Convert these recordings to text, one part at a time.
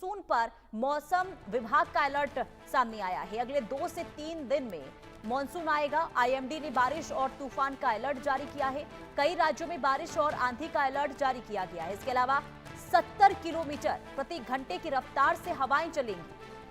Monsoon पर मौसम विभाग का अलर्ट सामने आया है। अगले 2 से 3 दिन में मॉनसून आएगा। आईएमडी ने बारिश और तूफान का अलर्ट जारी किया है। कई राज्यों में बारिश और आंधी का अलर्ट जारी किया गया है। इसके अलावा 70 किलोमीटर प्रति घंटे की रफ्तार से हवाएं चलेंगी।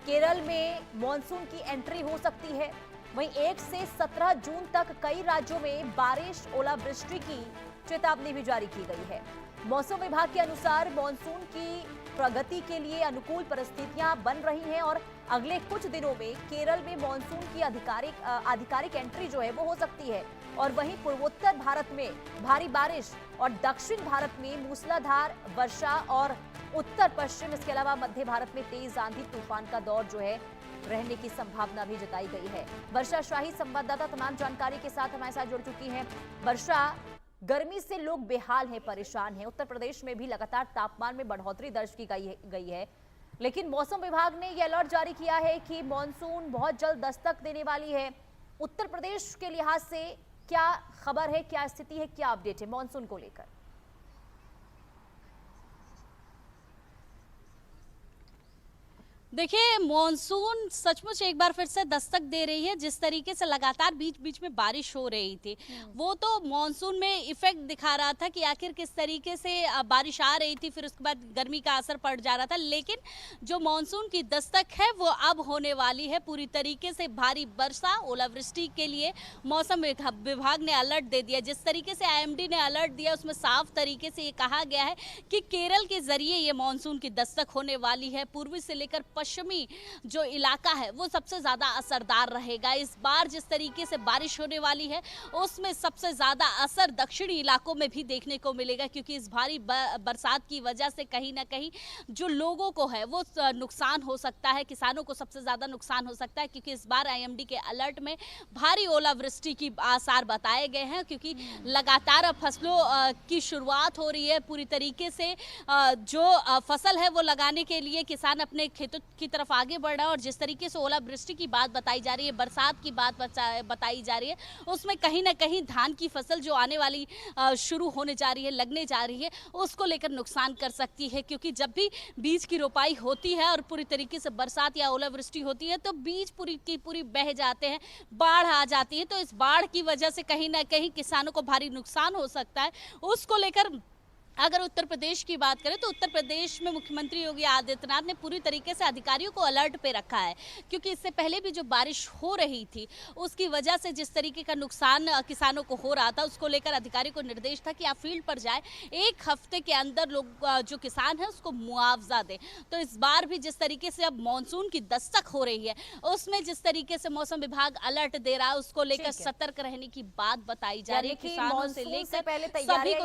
केरल में मॉनसून की एंट्री हो सकती है। वहीं 1 से 17 जून तक कई राज्यों में बारिश, ओलावृष्टि की चेतावनी भी जारी की गई है। मौसम विभाग के अनुसार मॉनसून की प्रगति के लिए अनुकूल परिस्थितियां बन रही हैं और अगले कुछ दिनों में केरल में मॉनसून की आधिकारिक एंट्री जो है वो हो सकती है। और वहीं पूर्वोत्तर भारत में भारी बारिश और दक्षिण भारत में मूसलाधार वर्षा और उत्तर पश्चिम, इसके अलावा मध्य भारत में तेज आंधी तूफान का दौर जो है रहने की संभावना भी जताई गई है। वर्षा शाही संवाददाता तमाम जानकारी के साथ हमारे साथ जुड़ चुकी हैं। वर्षा, गर्मी से लोग बेहाल हैं, परेशान हैं। उत्तर प्रदेश में भी लगातार तापमान में बढ़ोतरी दर्ज की गई है, लेकिन मौसम विभाग ने यह अलर्ट जारी किया है कि मॉनसून बहुत जल्द दस्तक देने वाली है। उत्तर प्रदेश के लिहाज से क्या खबर है, क्या स्थिति है, क्या अपडेट है मॉनसून को लेकर? देखिए, मॉनसून सचमुच एक बार फिर से दस्तक दे रही है। जिस तरीके से लगातार बीच बीच में बारिश हो रही थी, वो तो मॉनसून में इफेक्ट दिखा रहा था कि आखिर किस तरीके से बारिश आ रही थी, फिर उसके बाद गर्मी का असर पड़ जा रहा था। लेकिन जो मॉनसून की दस्तक है वो अब होने वाली है। पूरी तरीके से भारी वर्षा, ओलावृष्टि के लिए मौसम विभाग ने अलर्ट दे दिया। जिस तरीके से आईएमडी ने अलर्ट दिया, उसमें साफ तरीके से ये कहा गया है कि केरल के जरिए ये मॉनसून की दस्तक होने वाली है। पूर्वी से लेकर पश्चिमी जो इलाका है वो सबसे ज्यादा असरदार रहेगा। इस बार जिस तरीके से बारिश होने वाली है उसमें सबसे ज्यादा असर दक्षिणी इलाकों में भी देखने को मिलेगा, क्योंकि इस भारी बरसात की वजह से कहीं ना कहीं जो लोगों को है वो नुकसान हो सकता है। किसानों को सबसे ज्यादा नुकसान हो सकता है, क्योंकि इस बार आईएमडी के अलर्ट में भारी ओलावृष्टि की आसार बताए गए हैं। क्योंकि लगातार फसलों की शुरुआत हो रही है। पूरी तरीके से जो फसल है वो लगाने के लिए किसान अपने खेतों की तरफ आगे बढ़ रहा है। और जिस तरीके से ओलावृष्टि की बात बताई जा रही है, बरसात की बात बताई जा रही है, उसमें कहीं ना कहीं धान की फसल जो आने वाली शुरू होने जा रही है, लगने जा रही है, उसको लेकर नुकसान कर सकती है। क्योंकि जब भी बीज की रोपाई होती है और पूरी तरीके से बरसात या ओलावृष्टि होती है तो बीज पूरी की पूरी बह जाते हैं, बाढ़ आ जाती है। तो इस बाढ़ की वजह से कहीं ना कहीं किसानों को भारी नुकसान हो सकता है। उसको लेकर अगर उत्तर प्रदेश की बात करें तो उत्तर प्रदेश में मुख्यमंत्री योगी आदित्यनाथ ने पूरी तरीके से अधिकारियों को अलर्ट पे रखा है। क्योंकि इससे पहले भी जो बारिश हो रही थी उसकी वजह से जिस तरीके का नुकसान किसानों को हो रहा था, उसको लेकर अधिकारियों को निर्देश था कि आप फील्ड पर जाए, 1 हफ्ते के अंदर लोग जो किसान है उसको मुआवजा दें। तो इस बार भी जिस तरीके से अब मानसून की दस्तक हो रही है, उसमें जिस तरीके से मौसम विभाग अलर्ट दे रहा है, उसको लेकर सतर्क रहने की बात बताई जा रही है। किसानों से लेकर सभी को